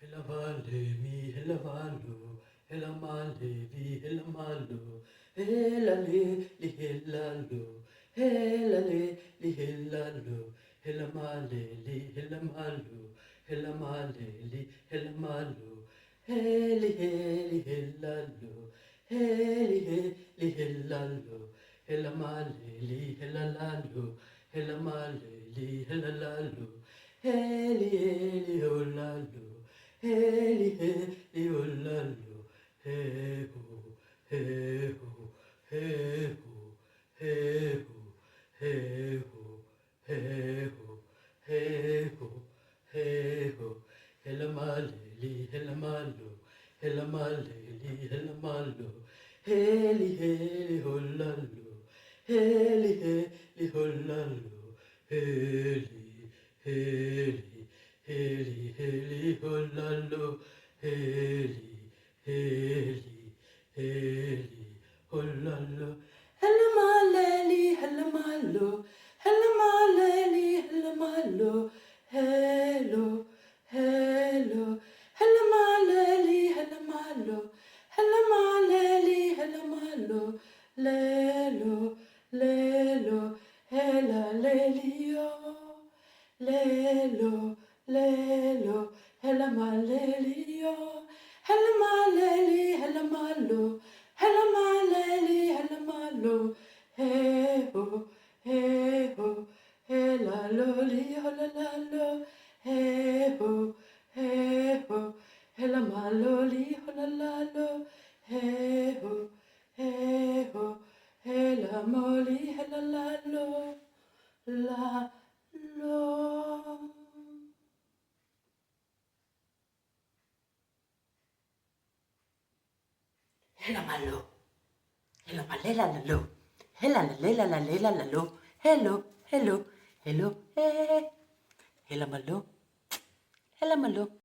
Hellavalevi, hellavalo, hellamalevi, hellamalo, helale, li hellalo, helale, li hellalo, hellamale, li hellamalo, hellamale, li hellamalo, heli heli hellalo, heli heli hellalo, hellamale, li hellalalo, hellamale, li hellalalo, heli heli hollalo. Heli heli olalo, hey ho, hey ho, hey ho, hey ho, hey ho, hey ho, hey ho, hey ho, helamaleli, helamalo, helamaleli, helamalo, heli heli olalo, heli heli olalo, heli heli. Heli, heli, hollalo, heli, heli, heli, hollalo. Helamaleli, helamalo, helamaleli, helamalo, hello, hello, helamaleli, helamalo, helamaleli, helamalo, lelo, lelo, helalelio, lelo. Lelo, helamalelio, helamaleli, helamalo, helamaleli, helamalo, hey ho, helaloli, holalalo, hey ho, helamaloli, holalalo, hey ho, helamoli, helalalo, la, lo. Hela malo. Hela malela lalo. Hela lela la lela lalo. Hello, hello, hello, hey. Hela malo. Hela malo.